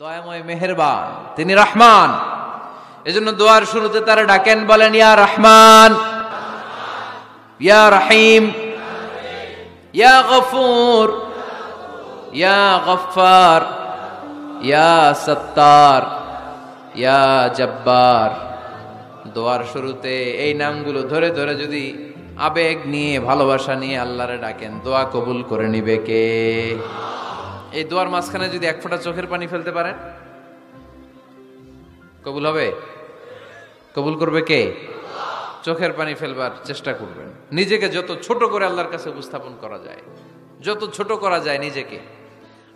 দয়াময় মেহেরবান, তিনি রহমান। এজন্য দোয়ার শুরুতে তারা ডাকেন, বলেন ইয়া রহমান, ইয়া রহিম, ইয়া গফুর, ইয়া গফফার, ইয়া সত্তার, ইয়া জব্বার। দোয়ার শুরুতে এই নামগুলো ধরে ধরে যদি আবেগ নিয়ে, ভালোবাসা নিয়ে আল্লাহরে ডাকেন, দোয়া কবুল করে নিবে কে? এই দোয়ার মাঝখানে যদি এক ফোঁটা চোখের পানি ফেলতে পারেন, কবুল হবে? কবুল করবে কে? চোখের পানি ফেলবার চেষ্টা করবেন। নিজেকে যত ছোট করে আল্লাহর কাছে উপস্থাপন করা যায়, যত ছোট করা যায় নিজেকে।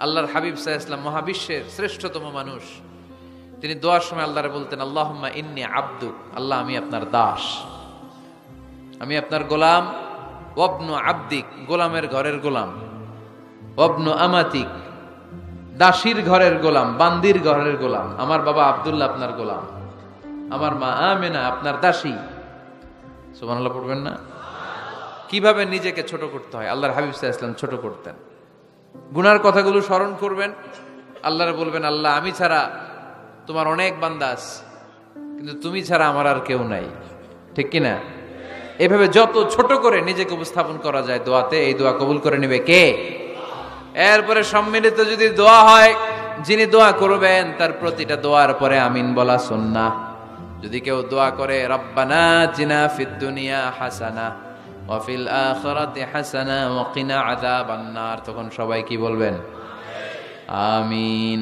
আল্লাহর হাবিব সাল্লাল্লাহু আলাইহি ওয়াসাল্লাম, মহাবিশ্বের শ্রেষ্ঠতম মানুষ, তিনি দোয়ার সময় আল্লাহরে বলতেন, আল্লাহুম্মা ইন্নী আবদুক, আল্লাহ আমি আপনার দাস, আমি আপনার গোলাম। ওয়াবনু আবদিক, গোলামের ঘরের গোলাম। ওয়াবনু আমাতিক, দাসীর ঘরের গোলাম, বান্দির ঘরের গোলাম। আমার বাবা আব্দুল্লাহ আপনার গোলাম, আমার মা আমেনা আপনার দাসী। সুবহানাল্লাহ পড়বেন না? কিভাবে নিজেকে ছোট করতে হয় আল্লাহর হাবিব সাল্লাল্লাহু আলাইহি ওয়াসাল্লাম ছোট করতেন। গুনার কথাগুলো স্মরণ করবেন, আল্লাহরে বলবেন, আল্লাহ আমি ছাড়া তোমার অনেক বান্দা আছে, কিন্তু তুমি ছাড়া আমার আর কেউ নাই। ঠিক কিনা? এভাবে যত ছোট করে নিজেকে উপস্থাপন করা যায় দোয়াতে, এই দোয়া কবুল করে নেবে কে? এরপরে সম্মিলিত যদি দোয়া হয়, যিনি দোয়া করবেন তার প্রতিটা দোয়ার পরে আমিন বলা সুন্নাহ। যদি কেউ দোয়া করে রব্বানা আতিনা ফিদ দুনিয়া হাসানা ওয়া ফিল আখিরাতি হাসানা ওয়া কিনা আযাবান নার, তখন সবাই কি বলবেন? আমিন।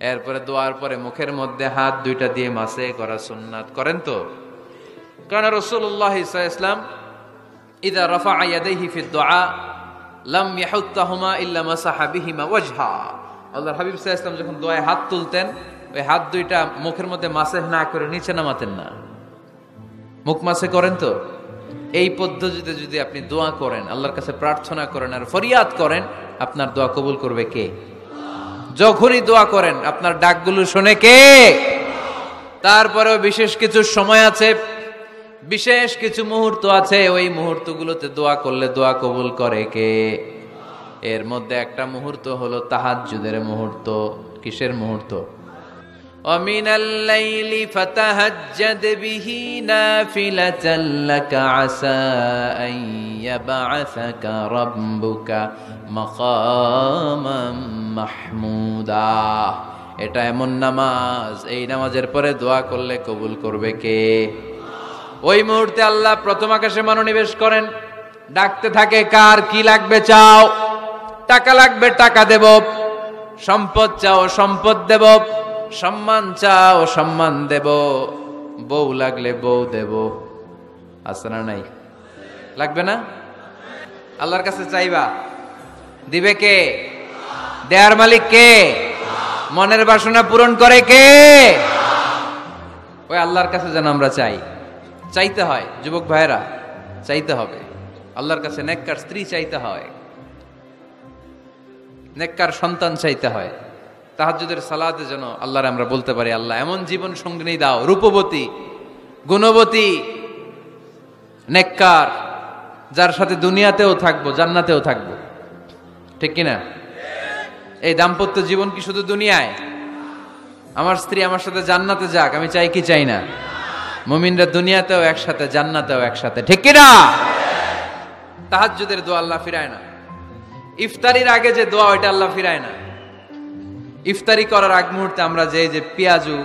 এরপরে দোয়ার পরে মুখের মধ্যে হাত দুইটা দিয়ে মাসে করা সুন্নাত। করেন তো? কারণ রাসূলুল্লাহ সাল্লাল্লাহু আলাইহি ওয়াসাল্লাম ইযা রাফা'a ইয়াদাইহি ফিদ দুআ লাম ইয়াহুত্তাহুমা ইল্লা মাসাহা বিহিমা ওয়াজহা। আল্লাহর হাবিব সাল্লাল্লাহু আলাইহি ওয়াসাল্লাম যখন দোয়ায় হাত তুলতেন, ওই হাত দুইটা মুখের মধ্যে মাসে না করে নিচে নামাতেন না। মুখ মাসে করেন তো? এই পদ্ধতিতে যদি আপনি দোয়া করেন, আল্লাহর কাছে প্রার্থনা করেন আর ফরিয়াদ করেন, আপনার দোয়া কবুল করবে কে? যখনই দোয়া করেন আপনার ডাকগুলো শোনে কে? তারপরেও বিশেষ কিছু সময় আছে, বিশেষ কিছু মুহূর্ত আছে, ওই মুহূর্তগুলোতে দোয়া করলে দোয়া কবুল করে কে? এর মধ্যে একটা মুহূর্ত হলো তাহাজ্জুদের মুহূর্ত। কিসের মুহূর্ত? ওয়ামিনাল লাইলি ফাতাহাজ্জাদ বিহি নাফিলাতান লাকা আসা আন ইয়াবআসাকা রাব্বুকা মাকামাম মাহমুদা। এটা এমন নামাজ, এই নামাজের পরে দোয়া করলে কবুল করবে কে? ওই মুহূর্তে আল্লাহ প্রথম আকাশে মনোনিবেশ করেন, ডাকতে থাকে, কার কি লাগবে চাও? টাকা লাগবে টাকা দেব, সম্পদ চাও সম্পদ দেব, সম্মান চাও সম্মান দেব, বউ লাগলে বউ দেব। আছে না নাই? লাগবে না? আল্লাহর কাছে চাইবা, দিবে কে? দেয়ার মালিক কে? মনের বাসনা পূরণ করে কে? ওই আল্লাহর কাছে যেন আমরা চাই। চাইতে হয় যুবক ভাইরা, চাইতে হবে আল্লাহর কাছে। নেককার স্ত্রী চাইতে হয়, নেককার সন্তান চাইতে হয়। তাহাজ্জুদের সালাতে যেন আল্লাহর আমরা বলতে পারি, আল্লাহ এমন জীবন সঙ্গিনী দাও, রূপবতী, গুণবতী, নেককার, যার সাথে দুনিয়াতেও থাকবো জান্নাতেও থাকবো। ঠিক কিনা? এই দাম্পত্য জীবন কি শুধু দুনিয়ায়? আমার স্ত্রী আমার সাথে জান্নাতে যাক, আমি চাই কি চাই না? মুমিনরা দুনিয়াতেও একসাথে, জান্নাতেও একসাথে। ঠিক কিনা? তাহাজ্জুদের দোয়া আল্লাহ ফিরায় না। ইফতারির আগে যে দোয়া, ওইটা আল্লাহ ফিরায় না। ইফতারি করার আগ মুহূর্তে আমরা যে পেঁয়াজু,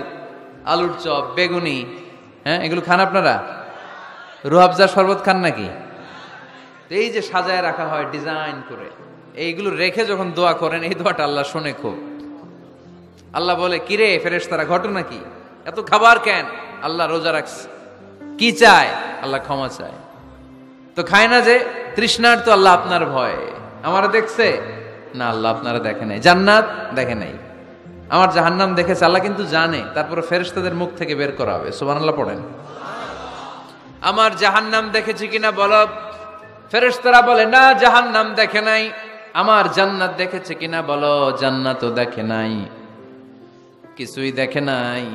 আলুর চপ, বেগুনি, হ্যাঁ এগুলো খান আপনারা? রুহাবজা শরবত খান নাকি? এই যে সাজায় রাখা হয় ডিজাইন করে, এইগুলো রেখে যখন দোয়া করেন, এই দোয়াটা আল্লাহ শোনে খুব। আল্লাহ বলে, কিরে ফেরেশতারা, ঘটনা কি? এত খাবার কেন? আল্লাহ রোজা রাখছে। কি চায়? আল্লাহ ক্ষমা চায়। তো খায় না যে তৃষ্ণার, তো আল্লাহ আপনার ভয়। আমারা দেখছে না? আল্লাহ আপনারা দেখে নাই। জান্নাত দেখে নাই, আমার জাহান্নাম দেখেছে। আল্লাহ কিন্তু জানে, তারপরে ফেরেশতাদের মুখ থেকে বের করা হবে। সুবহানাল্লাহ পড়েন। আমার জাহান্নাম দেখেছি কিনা বলো? ফেরেশতারা বলে না, জাহান্নাম দেখে নাই। আমার জান্নাত দেখেছে কিনা বলো? জান্নাতও দেখে নাই, কিছুই দেখে নাই,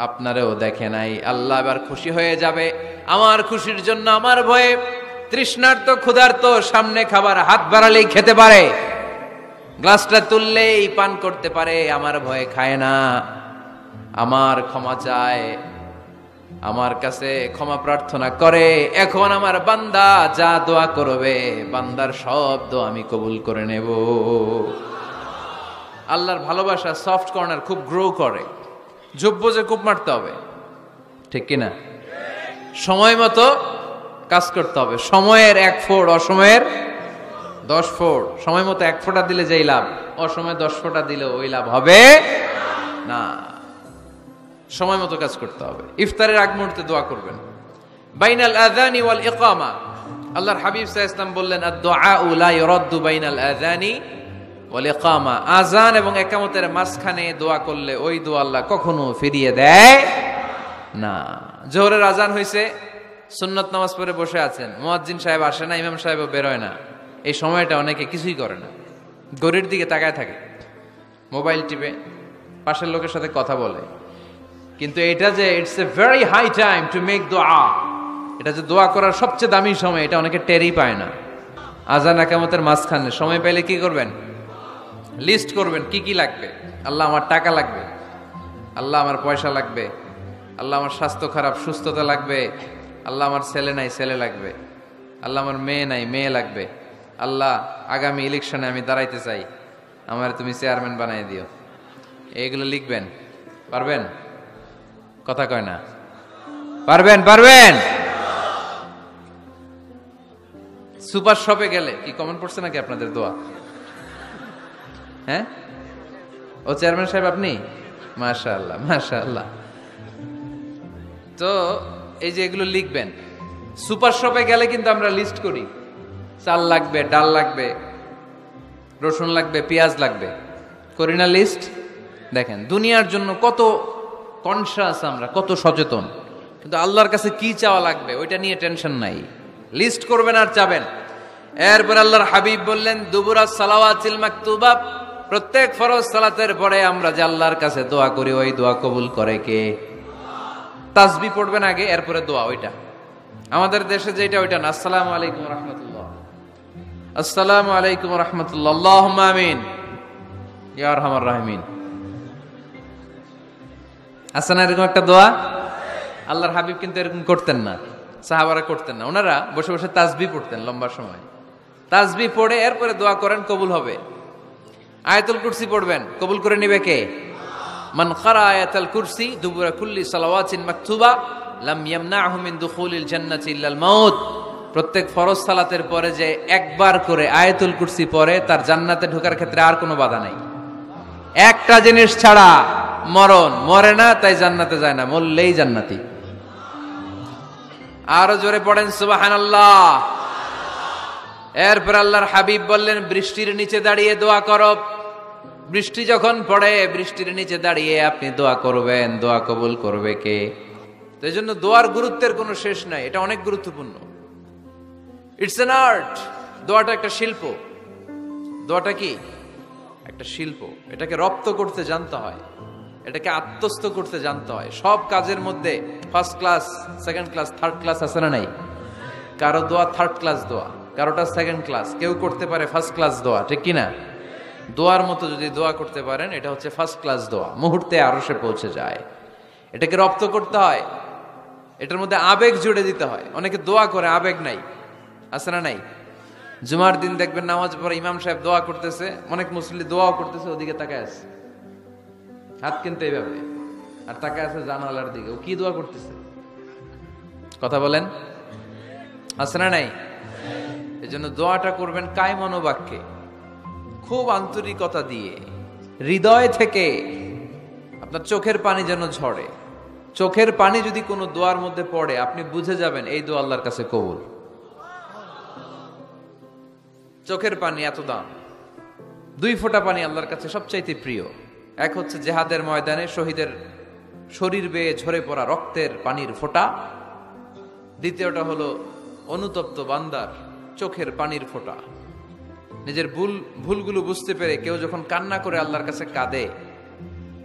আপনারেও দেখে নাই। আল্লাহ এবার খুশি হয়ে যাবে। আমার খুশির জন্য, আমার ভয়ে তৃষ্ণার্ত ক্ষুধার্ত সামনে খাবার হাত বাড়ালেই খেতে পারে। গ্লাসটা তুললেই পান করতে পারে, আমার ভয়ে খায় না, আমার ক্ষমা চায়, আমার কাছে ক্ষমা প্রার্থনা করে। এখন আমার বান্দা যা দোয়া করবে, বান্দার সব দোয়া আমি কবুল করে নেব। আল্লাহর ভালোবাসা সফট কর্নার খুব গ্রো করে, যোগ্য যে খুব মারতে হবে, ঠিক কিনা? সময় মতো কাজ করতে হবে। সময়ের 1 ফোঁট, অসময়ের 10 ফোঁট। সময় মতো 1 ফোঁটা দিলে যেই লাভ, অসময়ে 10 ফোঁটা দিলে ওই লাভ হবে না। সময় মতো কাজ করতে হবে। ইফতারের আগ মুহূর্তে দোয়া করবেন। বাইনাল আযানি ওয়াল ইকামা, আল্লাহর হাবিব সাল্লাল্লাহু আলাইহি ওয়াসাল্লাম বললেন, আদ-দুআউ লা ইউরাদ্দু বাইনাল আযানি ওয়াল ইকামা। আযান এবং ইকামতের মাঝখানে দোয়া করলে ওই দোয়া আল্লাহ কখনো ফিরিয়ে দেয় না। জোহরের আযান হইছে, সুন্নত নামাজ পড়ে বসে আছেন, মুয়াজ্জিন সাহেব আসে না, ইমাম সাহেবও বের হয় না। এই সময়টা অনেকে কিছুই করে না, ঘড়ির দিকে তাকায় থাকে, মোবাইল টিপে, পাশের লোকের সাথে কথা বলে। কিন্তু এটা যে it's a very high time to make দোয়া, এটা যে দোয়া করার সবচেয়ে দামি সময়, এটা অনেকে টেরই পায় না। আযান ইকামতের মাঝখানে সময় পেলে কি করবেন? লিস্ট করবেন কি কি লাগবে। আল্লাহ আমার টাকা লাগবে, আল্লাহ আমার পয়সা লাগবে, আল্লাহ আমার স্বাস্থ্য খারাপ, সুস্থতা লাগবে, আল্লাহ আমার ছেলে নাই, ছেলে লাগবে, আল্লাহ আমার মেয়ে নাই, মেয়ে লাগবে, আল্লাহ আগামী ইলেকশনে আমি দাঁড়াইতে চাই, আমার তুমি চেয়ারম্যান বানাই দিও। এইগুলো লিখবেন। পারবেন? কথা কয় না। পারবেন? পারবেন? সুপার শপে গেলে কি কমেন্ট পড়ছে নাকি আপনাদের দোয়া? হ্যাঁ, ও চেয়ারম্যান সাহেব আপনি? মাশাআল্লাহ, মাশাআল্লাহ। তো এই যে এগুলো লিখবেন। সুপার শপে গেলে কিন্তু আমরা লিস্ট করি, চাল লাগবে, ডাল লাগবে, রসুন লাগবে, পেঁয়াজ লাগবে, করি না লিস্ট? দেখেন দুনিয়ার জন্য কত কনশাস আমরা, কত সচেতন, কিন্তু আল্লাহর কাছে কি চাওয়া লাগবে ওইটা নিয়ে টেনশন নাই। লিস্ট করবেন আর চাবেন। এরপর আল্লাহর হাবিব বললেন, দুবুরা সালাওয়াতিল মাকতুবা, প্রত্যেক ফরজ সালাতের পরে আমরা যে আল্লাহর কাছে দোয়া করি, ওই দোয়া কবুল করে কে? তাসবিহ পড়বেন আগে, এরপরে দোয়া। ওইটা আমাদের দেশে যেটা, ওইটা না। আসসালামু আলাইকুম রাহমাতুল্লাহ, আসসালামু আলাইকুম রাহমাতুল্লাহ, আল্লাহুম্মা আমিন ইয়া আরহামার রাহিমিন। আছে না এরকম একটা দোয়া? আল্লাহর হাবিব কিন্তু এরকম করতেন না, সাহাবারা করতেন না। ওনারা বসে বসে তাসবিহ পড়তেন লম্বা সময়। তাসবিহ পড়ে এরপরে দোয়া করেন, কবুল হবে। আয়াতুল কুরসি পড়বেন, কবুল করে নিবে কে? মান ক্বারা আয়াতুল কুরসি দুবুরা কুল্লি সালাওয়াতিন মাকতুবা লাম ইয়ামনাহু মিন দুখুলিল জান্নাতি ইল্লাল মাউত। প্রত্যেক ফরজ সালাতের পরে যে একবার করে আয়াতুল কুরসি পড়ে, তার জান্নাতে ঢোকার ক্ষেত্রে আর কোনো বাধা নাই। একটা জিনিস ছাড়া, মরণ। মরে না তাই জান্নাতে যায় না, মরলেই জান্নাতি। আরো জোরে পড়েন সুবহানাল্লাহ। এরপর আল্লাহর হাবিব বললেন, বৃষ্টির নিচে দাঁড়িয়ে দোয়া করো। বৃষ্টি যখন পড়ে, বৃষ্টির নিচে দাঁড়িয়ে আপনি দোয়া করবেন, দোয়া কবুল করবে কে? তো এই জন্য দোয়ার গুরুত্বের কোনো শেষ নাই, এটা অনেক গুরুত্বপূর্ণ। It's an art. দোয়াটা একটা শিল্প। দোয়াটা কি? একটা শিল্প। এটাকে রপ্ত করতে জানতে হয়, এটাকে আত্মস্থ করতে জানতে হয়। সব কাজের মধ্যে first class, second class, third class আছে না নাই? কারো দোয়া থার্ড ক্লাস দোয়া, কারোটা সেকেন্ড ক্লাস, কেউ করতে পারে ফার্স্ট ক্লাস দোয়া, ঠিক কিনা? দোয়ার মতো যদি দোয়া করতে পারেন, এটা হচ্ছে ফার্স্ট ক্লাস দোয়া, মুহূর্তে আরশে পৌঁছে যায়। এটাকে রপ্ত করতে হয়, এটার মধ্যে আবেগ জুড়ে দিতে হয়। অনেকে দোয়া করে আবেগ নাই, আছে না নাই? জুমার দিন দেখবেন নামাজ পড়ে ইমাম সাহেব দোয়া করতেছে, অনেক মুসল্লি দোয়াও করতেছে, ওদিকে তাকায় আছে, হাত কিন্তু এইভাবে, আর তাকায় আছে জানালার দিকে। ও কি দোয়া করতেছে? কথা বলেন, আছে না নাই? এই জন্য দোয়াটা করবেন কায় মনোবাক্যে, খুব আন্তরিকতা দিয়ে, হৃদয় থেকে। আপনার চোখের পানি যেন ঝরে। চোখের পানি যদি কোনো দোয়ার মধ্যে পড়ে, আপনি বুঝে যাবেন এই দোয়া আল্লাহর কাছে কবুল। চোখের পানি এত দাম। 2 ফোঁটা পানি আল্লাহর কাছে সবচাইতে প্রিয়। এক হচ্ছে জিহাদের ময়দানে শহীদের শরীর বেয়ে ঝরে পড়া রক্তের পানির ফোঁটা। দ্বিতীয়টা হলো অনুতপ্ত বান্দার চোখের পানির ফোঁটা। নিজের ভুলগুলো বুঝতে পেরে কেউ যখন কান্না করে আল্লাহর কাছে কাঁদে,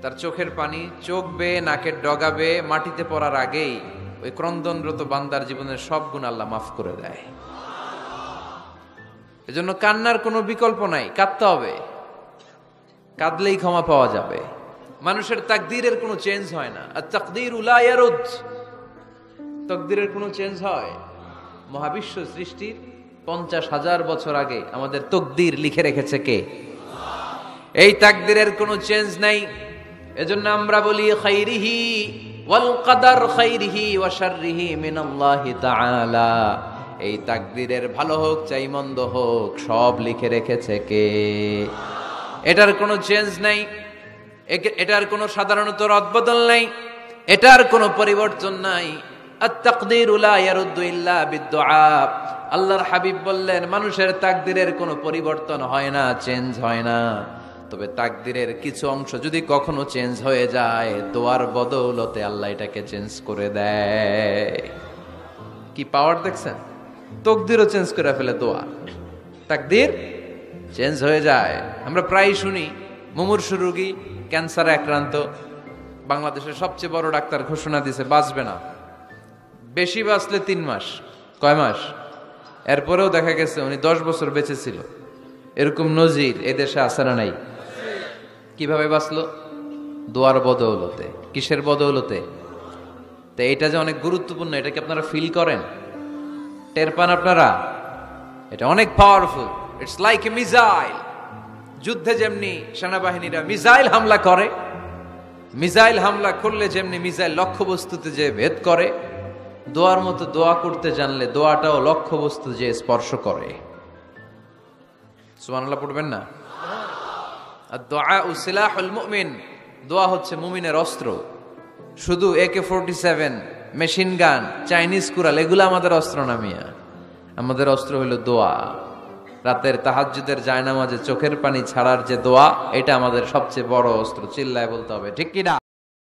তার চোখের পানি চোখ বেয়ে নাকের ডগা বেয়ে মাটিতে পড়ার আগেই ওই ক্রন্দনরত বান্দার জীবনের সব গুণ আল্লাহ মাফ করে দেয়। এজন্য কান্নার কোনো বিকল্প নাই, কাঁদতে হবে। কাঁদলেই ক্ষমা পাওয়া যাবে। মানুষের তাকদীরের কোনো চেঞ্জ হয় না। আর তাকদীরু লা ইয়ারুদ, তাকদীরের কোনো চেঞ্জ হয়? মহাবিশ্ব সৃষ্টির 50,000 বছর আগে আমাদের তাকদীর লিখে রেখেছে কে? এই তাকদীরের কোনো চেঞ্জ নাই। এজন্য আমরা বলি খাইরিহি ওয়াল কদর খাইরিহি ওয়া শাররিহি মিনাল্লাহি তাআলা। এই তাকদীরের ভালো হোক চাই মন্দ হোক সব লিখে রেখেছে কে? এটার কোনো চেঞ্জ নাই, এটার কোনো সাধারণত রদবদল নাই, এটার কোনো পরিবর্তন নাই। আত-তাকদীরু লা ইয়ারুদ্দু ইল্লা বিদ-দুআ। আল্লাহর হাবিব বললেন মানুষের তাকদীরের কোনো পরিবর্তন হয় না, চেঞ্জ হয় না। তবে তাকদীরের কিছু অংশ যদি কখনো চেঞ্জ হয়ে যায়, দোয়ার বদৌলতে আল্লাহ এটাকে চেঞ্জ করে দেয়। কি পাওয়ার দেখছেন? তাকদীরও চেঞ্জ করে ফেলে দোয়া, তাকদীর চেঞ্জ হয়ে যায়। আমরা প্রায় শুনি মুমূর্ষু রোগী, ক্যান্সারে আক্রান্ত, বাংলাদেশের সবচেয়ে বড় ডাক্তার ঘোষণা দিয়েছে বাঁচবে না, বেশি বাঁচলে 3 মাস। কয় মাস? এরপরেও দেখা গেছে উনি 10 বছর বেঁচে ছিল। এরকম নজির এদেশে আছে না নাই? কিভাবে বাঁচলো? দোয়ার বদৌলতে। কিসের বদৌলতে? তো এটা যে অনেক গুরুত্বপূর্ণ, এটা কি আপনারা ফিল করেন, টের পান আপনারা? এটা অনেক powerful. It's like a missile. যুদ্ধে যেমনি সেনাবাহিনীরা মিসাইল হামলা করে, মিসাইল হামলা করলে যেমনি মিসাইল লক্ষ্যবস্তুতে যে ভেদ করে, দোয়ার মতো দোয়া করতে জানলে দোয়াটাও লক্ষ্যবস্তু যে স্পর্শ করে। সুবহানাল্লাহ পড়বেন না? আর দোয়া সিলাহুল মুমিন, দোয়া হচ্ছে মুমিনের অস্ত্র। শুধু AK-47, মেশিন গান, চাইনিজ কুড়াল এগুলো আমাদের অস্ত্র না মিয়া। আমাদের অস্ত্র হলো দোয়া। রাতের তাহাজ্জুদের জায়নামাজে চোখের পানি ছাড়ার যে দোয়া, এটা আমাদের সবচেয়ে বড় অস্ত্র। চিল্লায় বলতে হবে ঠিক কিনা?